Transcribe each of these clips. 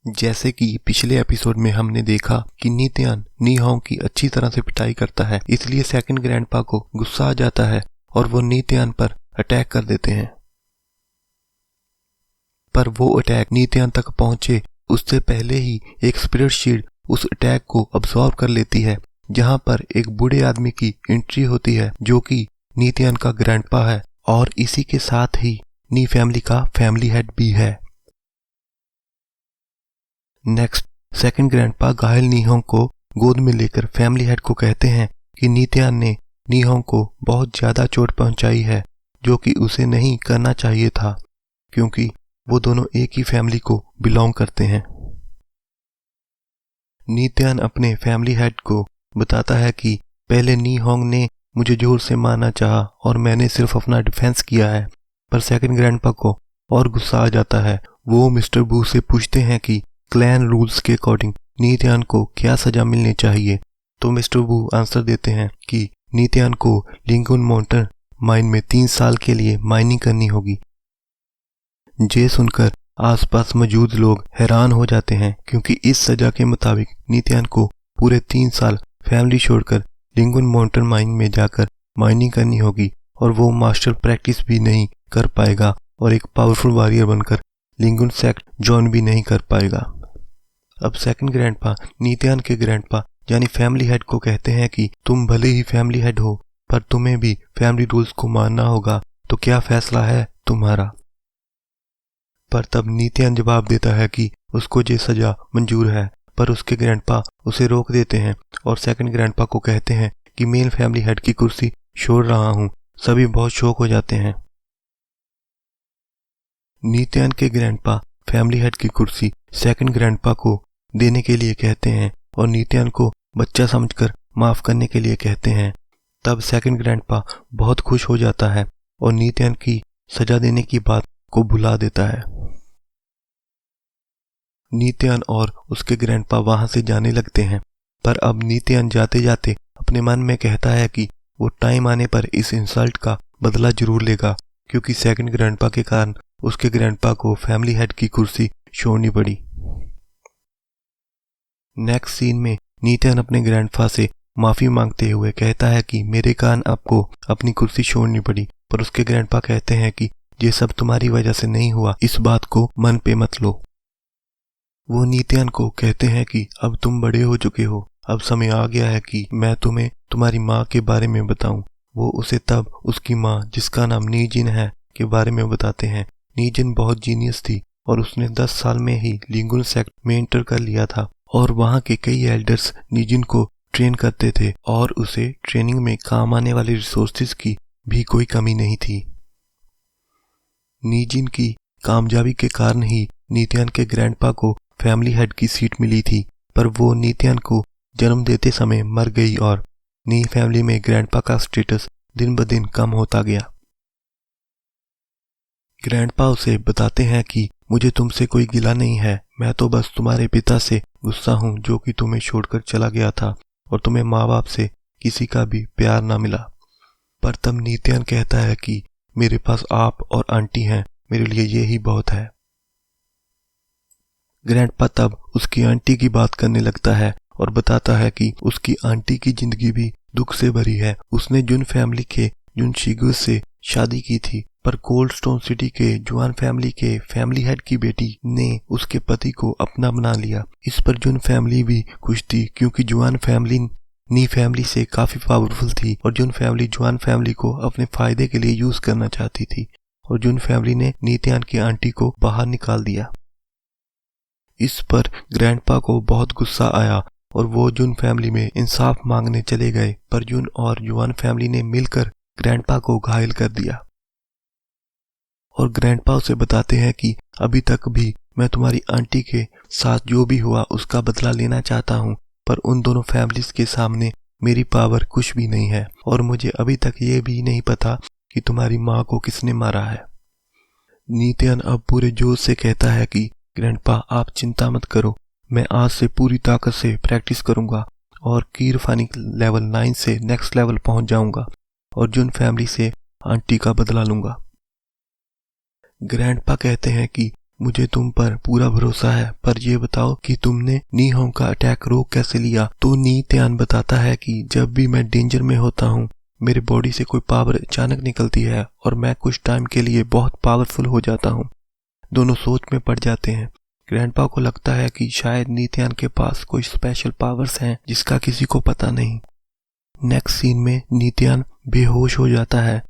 जैसे कि पिछले एपिसोड में हमने देखा कि नीत्यान नी होंग की अच्छी तरह से पिटाई करता है, इसलिए सेकंड ग्रैंडपा को गुस्सा आ जाता है और वो नीत्यान पर अटैक कर देते हैं। पर वो अटैक नीत्यान तक पहुंचे उससे पहले ही एक स्पिरिट शील्ड उस अटैक को अब्सॉर्ब कर लेती है, जहां पर एक बूढ़े आदमी की एंट्री होती है जो कि नीत्यान का ग्रैंडपा है और इसी के साथ ही नी फैमिली का फैमिली हेड भी है। नेक्स्ट, सेकंड ग्रैंडपा घायल नी होंग को गोद में लेकर फैमिली हेड को कहते हैं कि नीत्यान ने नी होंग को बहुत ज्यादा चोट पहुंचाई है, जो कि उसे नहीं करना चाहिए था क्योंकि वो दोनों एक ही फैमिली को बिलोंग करते हैं। नीत्यान अपने फैमिली हेड को बताता है कि पहले नी होंग ने मुझे जोर से मारना चाहा और मैंने सिर्फ अपना डिफेंस किया है, पर सेकंड ग्रैंडपा को और गुस्सा आ जाता है। वो मिस्टर बू से पूछते हैं कि क्लैन रूल्स के अकॉर्डिंग नीत्यान को क्या सजा मिलनी चाहिए, तो मिस्टर बू आंसर देते हैं कि नीत्यान को लिंगुन माउंटेन माइन में 3 साल के लिए माइनिंग करनी होगी। ये सुनकर आसपास मौजूद लोग हैरान हो जाते हैं क्योंकि इस सजा के मुताबिक नीत्यान को पूरे 3 साल फैमिली छोड़कर लिंगुन माउंटेन माइन में जाकर माइनिंग करनी होगी और वो मास्टर प्रैक्टिस भी नहीं कर पाएगा और एक पावरफुल वॉरियर बनकर लिंगुन सेक्ट ज्वाइन भी नहीं कर पाएगा। अब सेकंड ग्रैंडपा नीत्यान के ग्रैंडपा यानी फैमिली हेड को कहते हैं कि तुम भले ही फैमिली हेड हो पर तुम्हें भी फैमिली रूल्स को मानना होगा, तो क्या फैसला है तुम्हारा। पर तब नीत्यान जवाब देता है कि उसको ये सजा मंजूर है, पर उसके ग्रैंडपा उसे रोक देते हैं और सेकंड ग्रैंडपा को कहते हैं कि मैं फैमिली हेड की कुर्सी छोड़ रहा हूं। सभी बहुत शौक हो जाते हैं। नीत्यान के ग्रैंडपा फैमिली हेड की कुर्सी सेकंड ग्रैंडपा को देने के लिए कहते हैं और नीत्यान को बच्चा समझकर माफ करने के लिए कहते हैं। तब सेकंड ग्रैंडपा बहुत खुश हो जाता है और नीत्यान की सजा देने की बात को भुला देता है। नीत्यान और उसके ग्रैंडपा वहां से जाने लगते हैं, पर अब नीत्यान जाते जाते अपने मन में कहता है कि वो टाइम आने पर इस इंसल्ट का बदला जरूर लेगा क्योंकि सेकंड ग्रैंडपा के कारण उसके ग्रैंडपा को फैमिली हेड की कुर्सी छोड़नी पड़ी। नेक्स्ट सीन में नीत्यान अपने ग्रैंडपा से माफी मांगते हुए कहता है कि मेरे कारण आपको अपनी कुर्सी छोड़नी पड़ी, पर उसके ग्रैंडपा कहते हैं कि ये सब तुम्हारी वजह से नहीं हुआ, इस बात को मन पे मत लो। वो नीत्यान को कहते हैं कि अब तुम बड़े हो चुके हो, अब समय आ गया है कि मैं तुम्हें तुम्हारी माँ के बारे में बताऊं। वो उसे तब उसकी माँ जिसका नाम नीजिन है के बारे में बताते हैं। नीजिन बहुत जीनियस थी और उसने 10 साल में ही लिंगुन सेक्ट में एंटर कर लिया था और वहाँ के कई एल्डर्स नीजिन को ट्रेन करते थे और उसे ट्रेनिंग में काम आने वाले रिसोर्सेज की भी कोई कमी नहीं थी। नीजिन की कामयाबी के कारण ही नीत्यान के ग्रैंडपा को फैमिली हेड की सीट मिली थी, पर वो नीत्यान को जन्म देते समय मर गई और नी फैमिली में ग्रैंडपा का स्टेटस दिन ब दिन कम होता गया। ग्रैंडपा उसे बताते हैं कि मुझे तुमसे कोई गिला नहीं है, मैं तो बस तुम्हारे पिता से गुस्सा हूँ जो कि तुम्हें छोड़कर चला गया था और तुम्हें माँ बाप से किसी का भी प्यार ना मिला। पर तब नीत्यान कहता है कि मेरे पास आप और आंटी हैं, मेरे लिए ये ही बहुत है। ग्रैंडपा तब उसकी आंटी की बात करने लगता है और बताता है कि उसकी आंटी की जिंदगी भी दुख से भरी है। उसने जुन फैमिली के जुन शिगु से शादी की थी, पर कोल्ड स्टोन सिटी के जुआन फैमिली के फैमिली हेड की बेटी ने उसके पति को अपना बना लिया। इस पर जुन फैमिली भी खुश थी क्योंकि जुआन फैमिली नी फैमिली से काफी पावरफुल थी और जुन फैमिली जुआन फैमिली को अपने फायदे के लिए यूज करना चाहती थी और जुन फैमिली ने नीत्यान की आंटी को बाहर निकाल दिया। इस पर ग्रैंडपा को बहुत गुस्सा आया और वो जुन फैमिली में इंसाफ मांगने चले गए, पर जुन और जुआन फैमिली ने मिलकर ग्रैंडपा को घायल कर दिया और ग्रैंडपा उसे बताते हैं कि अभी तक भी मैं तुम्हारी आंटी के साथ जो भी हुआ उसका बदला लेना चाहता हूँ, पर उन दोनों फैमिलीज के सामने मेरी पावर कुछ भी नहीं है और मुझे अभी तक ये भी नहीं पता कि तुम्हारी माँ को किसने मारा है। नीत्यान अब पूरे जोश से कहता है कि ग्रैंडपा आप चिंता मत करो, मैं आज से पूरी ताकत से प्रैक्टिस करूंगा और कीरफानी लेवल 9 से नेक्स्ट लेवल पहुंच जाऊंगा और जुन फैमिली से आंटी का बदला लूंगा। ग्रैंडपा कहते हैं कि मुझे तुम पर पूरा भरोसा है, पर ये बताओ कि तुमने नी होंग का अटैक रोक कैसे लिया। तो नी त्यान बताता है कि जब भी मैं डेंजर में होता हूँ मेरे बॉडी से कोई पावर अचानक निकलती है और मैं कुछ टाइम के लिए बहुत पावरफुल हो जाता हूँ। दोनों सोच में पड़ जाते हैं। ग्रैंडपा को लगता है कि शायद नी त्यान के पास कोई स्पेशल पावर्स हैं जिसका किसी को पता नहीं। नेक्स्ट सीन में नी त्यान बेहोश हो जाता है।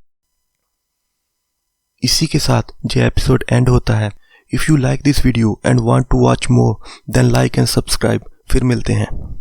इसी के साथ ये एपिसोड एंड होता है। If you like this video and want to watch more then like and subscribe. फिर मिलते हैं।